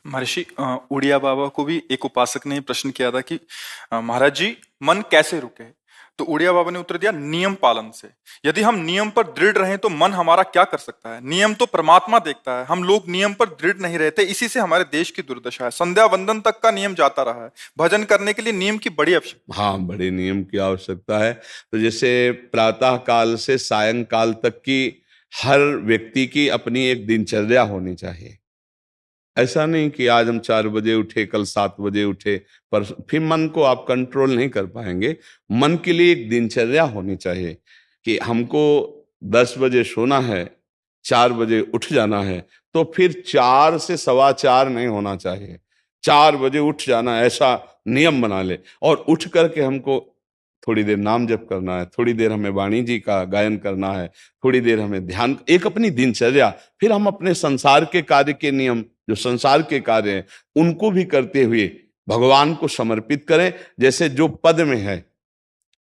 महर्षि उड़िया बाबा को भी एक उपासक ने प्रश्न किया था कि महाराज जी, मन कैसे रुके? तो उड़िया बाबा ने उत्तर दिया, नियम पालन से। यदि हम नियम पर दृढ़ रहें तो मन हमारा क्या कर सकता है? नियम तो परमात्मा देखता है, हम लोग नियम पर दृढ़ नहीं रहते, इसी से हमारे देश की दुर्दशा है। संध्या वंदन तक का नियम जाता रहा है, भजन करने के लिए नियम की बड़ी आवश्यकता। हाँ, बड़े नियम की आवश्यकता है। तो जैसे प्रातः काल से सायंकाल तक की हर व्यक्ति की अपनी एक दिनचर्या होनी चाहिए। ऐसा नहीं कि आज हम 4 बजे उठे, कल 7 बजे उठे, पर फिर मन को आप कंट्रोल नहीं कर पाएंगे। मन के लिए एक दिनचर्या होनी चाहिए कि हमको 10 बजे सोना है, 4 बजे उठ जाना है। तो फिर 4 से 4:15 नहीं होना चाहिए, 4 बजे उठ जाना, ऐसा नियम बना ले। और उठ करके हमको थोड़ी देर नाम जप करना है, थोड़ी देर हमें वाणी जी का गायन करना है, थोड़ी देर हमें ध्यान, एक अपनी दिनचर्या। फिर हम अपने संसार के कार्य के नियम, जो संसार के कार्य हैं, उनको भी करते हुए भगवान को समर्पित करें। जैसे जो पद में है,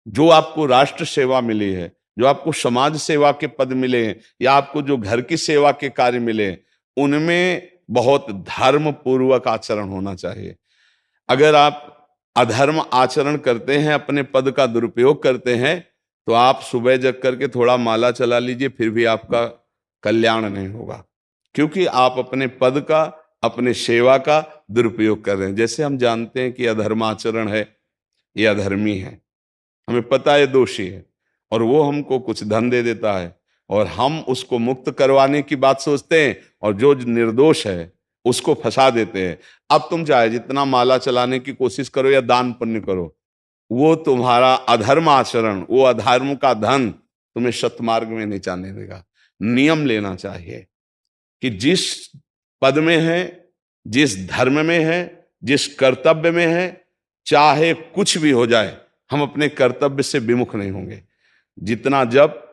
जो आपको राष्ट्र सेवा मिली है, जो आपको समाज सेवा के पद मिले हैं, या आपको जो घर की सेवा के कार्य मिले हैं, उनमें बहुत धर्म पूर्वक आचरण होना चाहिए। अगर आप अधर्म आचरण करते हैं, अपने पद का दुरुपयोग करते हैं, तो आप सुबह जग करके थोड़ा माला चला लीजिए, फिर भी आपका कल्याण नहीं होगा, क्योंकि आप अपने पद का, अपने सेवा का दुरुपयोग कर रहे हैं। जैसे हम जानते हैं कि अधर्माचरण है, ये अधर्मी है, हमें पता है दोषी है, और वो हमको कुछ धन दे देता है, और हम उसको मुक्त करवाने की बात सोचते हैं, और जो निर्दोष है उसको फंसा देते हैं। अब तुम चाहे जितना माला चलाने की कोशिश करो या दान पुण्य करो, वो तुम्हारा अधर्म आचरण, वो अधर्म का धन तुम्हें सतमार्ग में नहीं जाने देगा। नियम लेना चाहिए कि जिस पद में है, जिस धर्म में है, जिस कर्तव्य में है, चाहे कुछ भी हो जाए, हम अपने कर्तव्य से विमुख नहीं होंगे। जितना जप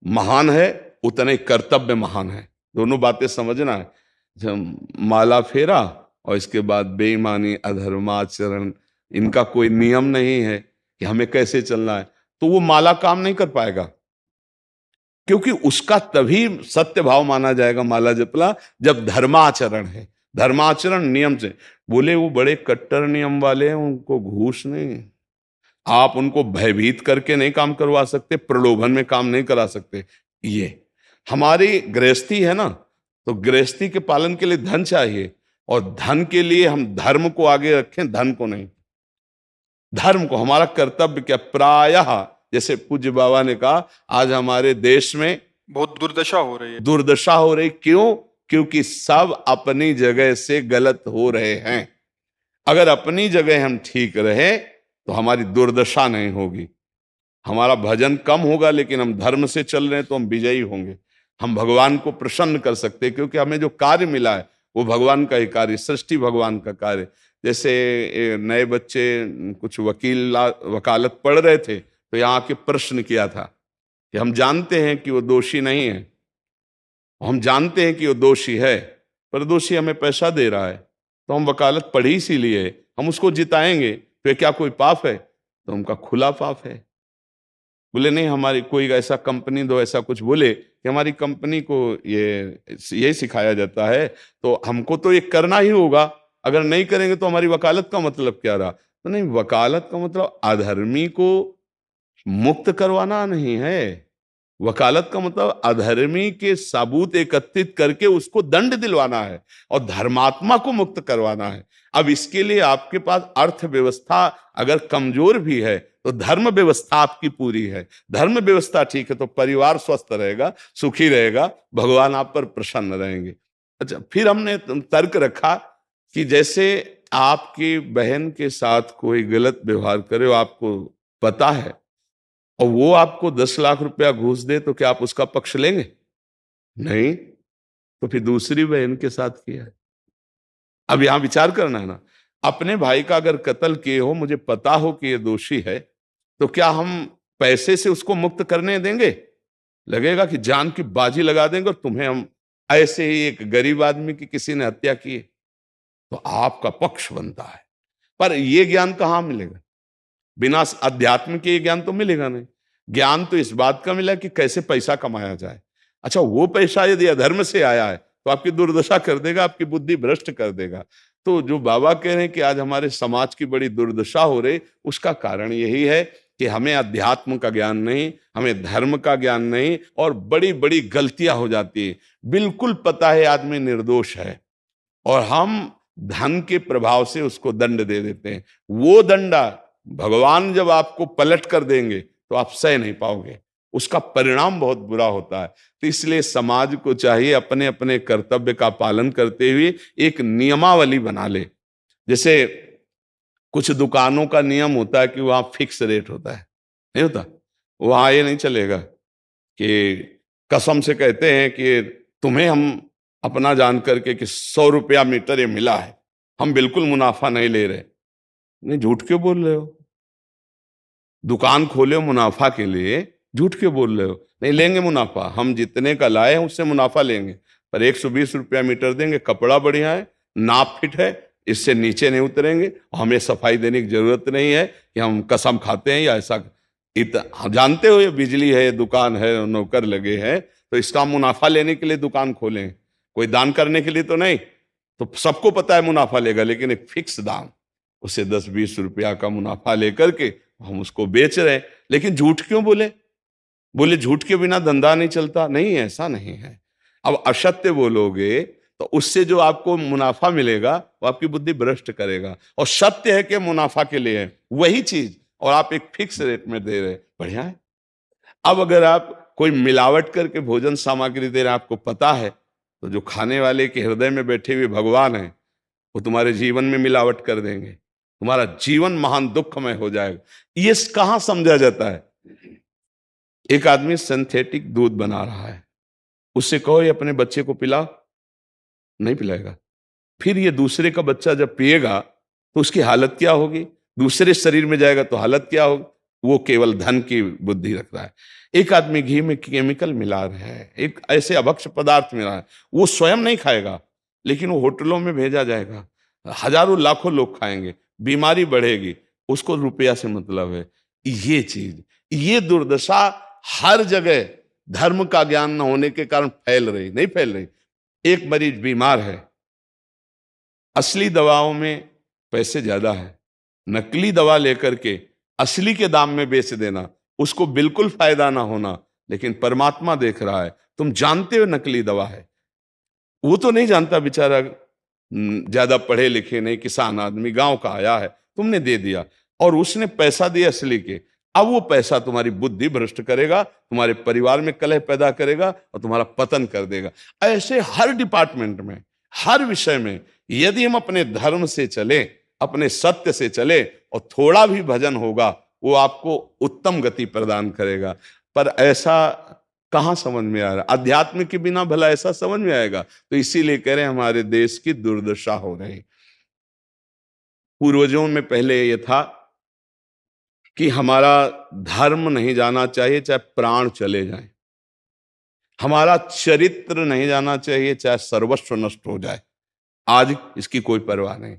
महान है, उतना ही कर्तव्य महान है। दोनों बातें समझना है। जब माला फेरा और इसके बाद बेईमानी, अधर्माचरण, इनका कोई नियम नहीं है कि हमें कैसे चलना है, तो वो माला काम नहीं कर पाएगा, क्योंकि उसका तभी सत्य भाव माना जाएगा माला जपला जब धर्माचरण है। धर्माचरण नियम से। बोले वो बड़े कट्टर नियम वाले हैं, उनको घूस नहीं, आप उनको भयभीत करके नहीं काम करवा सकते, प्रलोभन में काम नहीं करा सकते। ये हमारी गृहस्थी है ना, तो गृहस्थी के पालन के लिए धन चाहिए, और धन के लिए हम धर्म को आगे रखें, धन को नहीं। धर्म को, हमारा कर्तव्य क्या, प्रायः जैसे पूज्य बाबा ने कहा, आज हमारे देश में बहुत दुर्दशा हो रही है। दुर्दशा हो रही, क्यों? क्योंकि सब अपनी जगह से गलत हो रहे हैं। अगर अपनी जगह हम ठीक रहे तो हमारी दुर्दशा नहीं होगी। हमारा भजन कम होगा, लेकिन हम धर्म से चल रहे हैं तो हम विजयी होंगे। हम भगवान को प्रसन्न कर सकते हैं, क्योंकि हमें जो कार्य मिला है वो भगवान का ही कार्य, सृष्टि भगवान का कार्य। जैसे नए बच्चे कुछ वकालत पढ़ रहे थे, तो यहाँ के प्रश्न किया था कि हम जानते हैं कि वो दोषी नहीं है, हम जानते हैं कि वो दोषी है, पर दोषी हमें पैसा दे रहा है, तो हम वकालत पढ़ी इसीलिए, हम उसको जिताएंगे, तो क्या कोई पाप है? तो उनका खुला पाप है। बोले नहीं, हमारी कोई ऐसा कंपनी दो, ऐसा कुछ बोले कि हमारी कंपनी को ये सिखाया जाता है, तो हमको तो ये करना ही होगा, अगर नहीं करेंगे तो हमारी वकालत का मतलब क्या रहा? तो नहीं, वकालत का मतलब अधर्मी को मुक्त करवाना नहीं है। वकालत का मतलब अधर्मी के सबूत एकत्रित करके उसको दंड दिलवाना है, और धर्मात्मा को मुक्त करवाना है। अब इसके लिए आपके पास अर्थव्यवस्था अगर कमजोर भी है, तो धर्म व्यवस्था आपकी पूरी है। धर्म व्यवस्था ठीक है तो परिवार स्वस्थ रहेगा, सुखी रहेगा, भगवान आप पर प्रसन्न रहेंगे। अच्छा, फिर हमने तर्क रखा कि जैसे आपकी बहन के साथ कोई गलत व्यवहार करे, आपको पता है, और वो आपको 10 लाख रुपया घूस दे, तो क्या आप उसका पक्ष लेंगे? नहीं। तो फिर दूसरी बहन के साथ किया है। अब यहां विचार करना है ना, अपने भाई का अगर कत्ल किए हो, मुझे पता हो कि ये दोषी है, तो क्या हम पैसे से उसको मुक्त करने देंगे? लगेगा कि जान की बाजी लगा देंगे, और तुम्हें हम, ऐसे ही एक गरीब आदमी की किसी ने हत्या की है, तो आपका पक्ष बनता है। पर यह ज्ञान कहां मिलेगा? बिना अध्यात्म के ज्ञान तो मिलेगा नहीं। ज्ञान तो इस बात का मिला कि कैसे पैसा कमाया जाए। अच्छा, वो पैसा यदि अधर्म से आया है तो आपकी दुर्दशा कर देगा, आपकी बुद्धि भ्रष्ट कर देगा। तो जो बाबा कह रहे हैं कि आज हमारे समाज की बड़ी दुर्दशा हो रही, उसका कारण यही है कि हमें अध्यात्म का ज्ञान नहीं, हमें धर्म का ज्ञान नहीं, और बड़ी बड़ी गलतियां हो जाती है। बिल्कुल पता है आदमी निर्दोष है और हम धन के प्रभाव से उसको दंड दे देते हैं। वो दंडा भगवान जब आपको पलट कर देंगे तो आप सह नहीं पाओगे, उसका परिणाम बहुत बुरा होता है। तो इसलिए समाज को चाहिए अपने अपने कर्तव्य का पालन करते हुए एक नियमावली बना ले। जैसे कुछ दुकानों का नियम होता है कि वहां फिक्स रेट होता है, नहीं होता? वहां ये नहीं चलेगा कि कसम से कहते हैं कि तुम्हें हम अपना जान करके कि 100 रुपया मीटर ये मिला है, हम बिल्कुल मुनाफा नहीं ले रहे। नहीं, झूठ क्यों बोल रहे हो? दुकान खोले हो मुनाफा के लिए, झूठ क्यों बोल रहे हो? नहीं लेंगे मुनाफा, हम जितने का लाए हैं उससे मुनाफा लेंगे, पर 120 रुपया मीटर देंगे, कपड़ा बढ़िया है, नाप फिट है, इससे नीचे नहीं उतरेंगे, हमें सफाई देने की जरूरत नहीं है कि हम कसम खाते हैं या ऐसा। जानते हो ये बिजली है, दुकान है, नौकर लगे हैं, तो इसका मुनाफा लेने के लिए दुकान खोलें, कोई दान करने के लिए तो नहीं। तो सबको पता है मुनाफा लेगा, लेकिन एक फिक्स दाम, उसे 10-20 रुपया का मुनाफा लेकर के हम उसको बेच रहे हैं। लेकिन झूठ क्यों बोले? बोले झूठ के बिना धंधा नहीं चलता। नहीं, ऐसा नहीं है। अब असत्य बोलोगे तो उससे जो आपको मुनाफा मिलेगा वो आपकी बुद्धि भ्रष्ट करेगा, और सत्य है कि मुनाफा के लिए है वही चीज, और आप एक फिक्स रेट में दे रहे, बढ़िया है। अब अगर आप कोई मिलावट करके भोजन सामग्री दे रहे हैं, आपको पता है, तो जो खाने वाले के हृदय में बैठे हुए भगवान है वो तुम्हारे जीवन में मिलावट कर देंगे, तुम्हारा जीवन महान दुखमय हो जाएगा। ये कहां समझा जाता है? एक आदमी सिंथेटिक दूध बना रहा है, उससे कहो ये अपने बच्चे को पिला, नहीं पिलाएगा। फिर ये दूसरे का बच्चा जब पिएगा तो उसकी हालत क्या होगी? दूसरे शरीर में जाएगा तो हालत क्या होगी? वो केवल धन की बुद्धि रख रहा है। एक आदमी घी में केमिकल मिला रहा है, एक ऐसे अभक्ष्य पदार्थ मिला है, वो स्वयं नहीं खाएगा, लेकिन वो होटलों में भेजा जाएगा, हजारों लाखों लोग खाएंगे, बीमारी बढ़ेगी, उसको रुपया से मतलब है। ये चीज, ये दुर्दशा हर जगह धर्म का ज्ञान न होने के कारण फैल रही, नहीं फैल रही। एक मरीज बीमार है, असली दवाओं में पैसे ज्यादा है, नकली दवा लेकर के असली के दाम में बेच देना, उसको बिल्कुल फायदा ना होना। लेकिन परमात्मा देख रहा है, तुम जानते हो नकली दवा है, वो तो नहीं जानता बेचारा, ज्यादा पढ़े लिखे नहीं, किसान आदमी गांव का आया है, तुमने दे दिया और उसने पैसा दिया असली के। अब वो पैसा तुम्हारी बुद्धि भ्रष्ट करेगा, तुम्हारे परिवार में कलह पैदा करेगा और तुम्हारा पतन कर देगा। ऐसे हर डिपार्टमेंट में, हर विषय में यदि हम अपने धर्म से चले, अपने सत्य से चले और थोड़ा भी भजन होगा, वो आपको उत्तम गति प्रदान करेगा। पर ऐसा कहां समझ में आ रहा? अध्यात्म के बिना भला ऐसा समझ में आएगा? तो इसीलिए कह रहे हैं हमारे देश की दुर्दशा हो रही। पूर्वजों में पहले ये था कि हमारा धर्म नहीं जाना चाहिए चाहे प्राण चले जाएं, हमारा चरित्र नहीं जाना चाहिए चाहे सर्वस्व नष्ट हो जाए। आज इसकी कोई परवाह नहीं,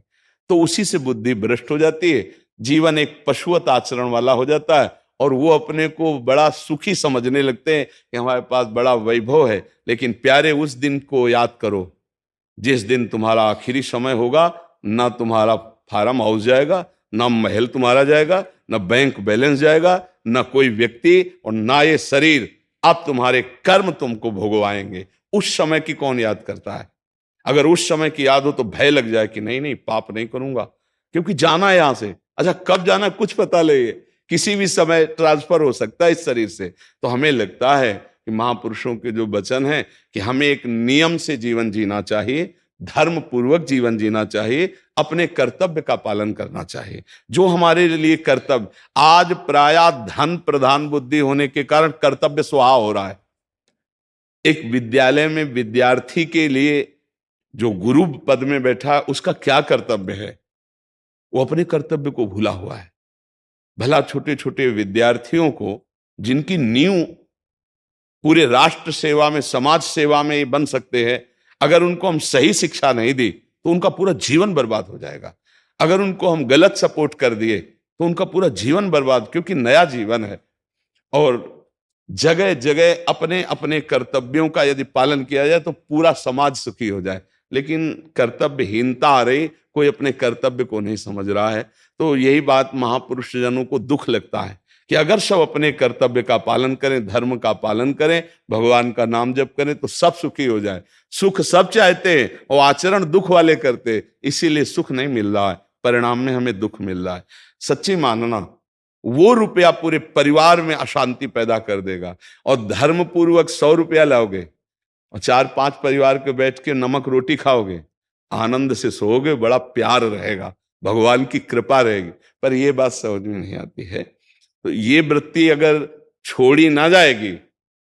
तो उसी से बुद्धि भ्रष्ट हो जाती है, जीवन एक पशुवत आचरण वाला हो जाता है, और वो अपने को बड़ा सुखी समझने लगते हैं कि हमारे पास बड़ा वैभव है। लेकिन प्यारे, उस दिन को याद करो जिस दिन तुम्हारा आखिरी समय होगा, ना तुम्हारा फार्म हाउस जाएगा, ना महल तुम्हारा जाएगा, ना बैंक बैलेंस जाएगा, ना कोई व्यक्ति, और ना ये शरीर। अब तुम्हारे कर्म तुमको भोगवाएंगे। उस समय की कौन याद करता है? अगर उस समय की याद हो तो भय लग जाए कि नहीं नहीं, पाप नहीं करूंगा, क्योंकि जाना है यहां से। अच्छा, कब जाना कुछ पता नहीं है, किसी भी समय ट्रांसफर हो सकता है इस शरीर से। तो हमें लगता है कि महापुरुषों के जो वचन है कि हमें एक नियम से जीवन जीना चाहिए, धर्म पूर्वक जीवन जीना चाहिए, अपने कर्तव्य का पालन करना चाहिए। जो हमारे लिए कर्तव्य, आज प्रायः धन प्रधान बुद्धि होने के कारण कर्तव्य स्वाहा हो रहा है। एक विद्यालय में विद्यार्थी के लिए जो गुरु पद में बैठा है, उसका क्या कर्तव्य है? वो अपने कर्तव्य को भूला हुआ है। भला छोटे छोटे विद्यार्थियों को, जिनकी नींव पूरे राष्ट्र सेवा में, समाज सेवा में ये बन सकते हैं, अगर उनको हम सही शिक्षा नहीं दी तो उनका पूरा जीवन बर्बाद हो जाएगा। अगर उनको हम गलत सपोर्ट कर दिए तो उनका पूरा जीवन बर्बाद, क्योंकि नया जीवन है। और जगह जगह अपने अपने कर्तव्यों का यदि पालन किया जाए तो पूरा समाज सुखी हो जाए। लेकिन कर्तव्यहीनता आ रही, कोई अपने कर्तव्य को नहीं समझ रहा है। तो यही बात महापुरुष जनों को दुख लगता है कि अगर सब अपने कर्तव्य का पालन करें, धर्म का पालन करें, भगवान का नाम जप करें तो सब सुखी हो जाए। सुख सब चाहते हैं और आचरण दुख वाले करते, इसीलिए सुख नहीं मिल रहा है, परिणाम में हमें दुख मिल रहा है। सच्ची मानना, वो रुपया पूरे परिवार में अशांति पैदा कर देगा। और धर्म पूर्वक 100 रुपया लाओगे और 4-5 परिवार के बैठ के नमक रोटी खाओगे, आनंद से सोओगे, बड़ा प्यार रहेगा, भगवान की कृपा रहेगी। पर ये बात समझ में नहीं आती है। तो ये वृत्ति अगर छोड़ी ना जाएगी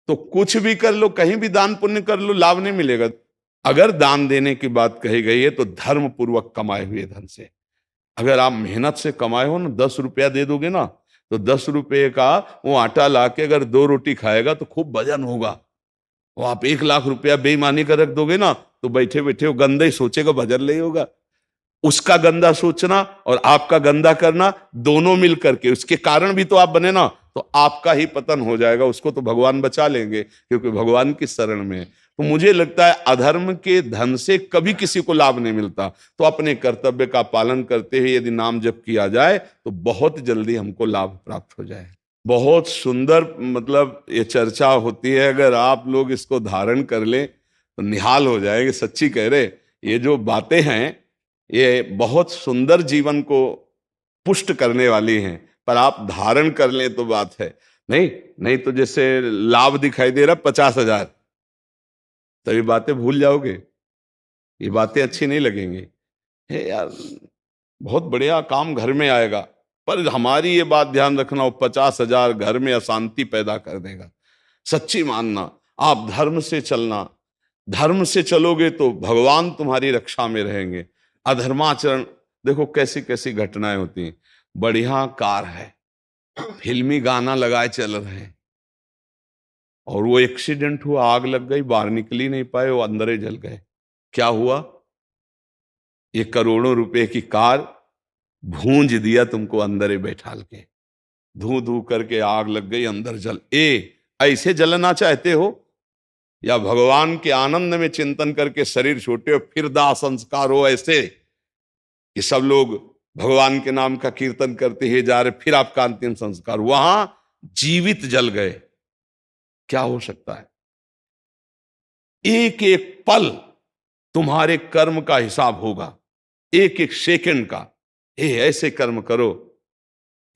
तो कुछ भी कर लो, कहीं भी दान पुण्य कर लो, लाभ नहीं मिलेगा। अगर दान देने की बात कही गई है तो धर्म पूर्वक कमाए हुए धन से। अगर आप मेहनत से कमाए हो ना, 10 रुपया दे दोगे ना, तो 10 रुपये का वो आटा लाके अगर 2 रोटी खाएगा तो खूब वजन होगा। वो आप 1 लाख रुपया बेईमानी कर रख दोगे ना, तो बैठे बैठे वो गंदा ही सोचेगा, वजन नहीं होगा। उसका गंदा सोचना और आपका गंदा करना दोनों मिल करके, उसके कारण भी तो आप बने ना, तो आपका ही पतन हो जाएगा। उसको तो भगवान बचा लेंगे क्योंकि भगवान की शरण में है। तो मुझे लगता है अधर्म के धन से कभी किसी को लाभ नहीं मिलता। तो अपने कर्तव्य का पालन करते हुए यदि नाम जप किया जाए तो बहुत जल्दी हमको लाभ प्राप्त हो जाए। बहुत सुंदर मतलब ये चर्चा होती है, अगर आप लोग इसको धारण कर लें तो निहाल हो जाएंगे। सच्ची कह रहे, ये जो बातें हैं ये बहुत सुंदर जीवन को पुष्ट करने वाली हैं, पर आप धारण कर लें तो बात है। नहीं तो जैसे लाभ दिखाई दे रहा 50,000, तो ये बातें भूल जाओगे, ये बातें अच्छी नहीं लगेंगी। हे यार, बहुत बढ़िया काम घर में आएगा, पर हमारी ये बात ध्यान रखना, वो 50,000 घर में अशांति पैदा कर देगा। सच्ची मानना, आप धर्म से चलना, धर्म से चलोगे तो भगवान तुम्हारी रक्षा में रहेंगे। अधर्माचरण, देखो कैसी कैसी घटनाएं होती हैं। बढ़िया कार है, फिल्मी गाना लगाए चल रहे हैं, और वो एक्सीडेंट हुआ, आग लग गई, बाहर निकल ही नहीं पाए, वो अंदर ही जल गए। क्या हुआ? ये करोड़ों रुपए की कार भूंज दिया तुमको अंदर ही बैठाल के, धू धू करके आग लग गई, अंदर जल। ऐसे जलना चाहते हो या भगवान के आनंद में चिंतन करके शरीर छोटे हो फिर दाह संस्कार हो ऐसे कि सब लोग भगवान के नाम का कीर्तन करते ही जा रहे, फिर आपका अंतिम संस्कार वहां जीवित जल गए? क्या हो सकता है? एक एक पल तुम्हारे कर्म का हिसाब होगा, एक एक सेकंड का। ऐसे कर्म करो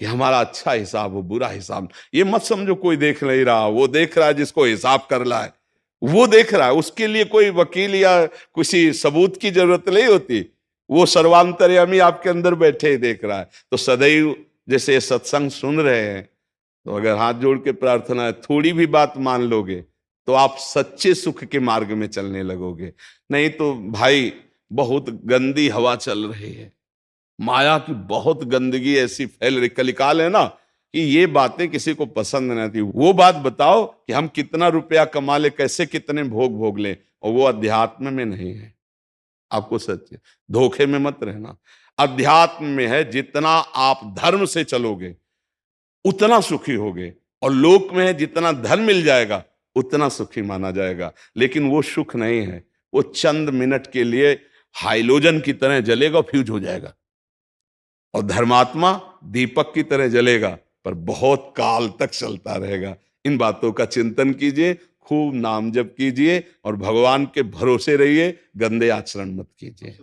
कि हमारा अच्छा हिसाब हो, बुरा हिसाब। ये मत समझो कोई देख नहीं रहा, वो देख रहा है जिसको हिसाब करना है, वो देख रहा है। उसके लिए कोई वकील या किसी सबूत की जरूरत नहीं होती, वो सर्वांतर्यामी आपके अंदर बैठे ही देख रहा है। तो सदैव जैसे सत्संग सुन रहे हैं, तो अगर हाथ जोड़ के प्रार्थना है, थोड़ी भी बात मान लोगे तो आप सच्चे सुख के मार्ग में चलने लगोगे। नहीं तो भाई बहुत गंदी हवा चल रही है, माया की बहुत गंदगी ऐसी फैल रही। कलिकाल है ना कि ये बातें किसी को पसंद नहीं आती। वो बात बताओ कि हम कितना रुपया कमा ले, कैसे कितने भोग भोग ले, और वो अध्यात्म में नहीं है। आपको सच धोखे में मत रहना, अध्यात्म में है। जितना आप धर्म से चलोगे उतना सुखी होगे, और लोक में है जितना धन मिल जाएगा उतना सुखी माना जाएगा। लेकिन वो सुख नहीं है, वो चंद मिनट के लिए हाइलोजन की तरह जलेगा, फ्यूज हो जाएगा। और धर्मात्मा दीपक की तरह जलेगा, पर बहुत काल तक चलता रहेगा। इन बातों का चिंतन कीजिए, खूब नाम जप कीजिए और भगवान के भरोसे रहिए, गंदे आचरण मत कीजिए।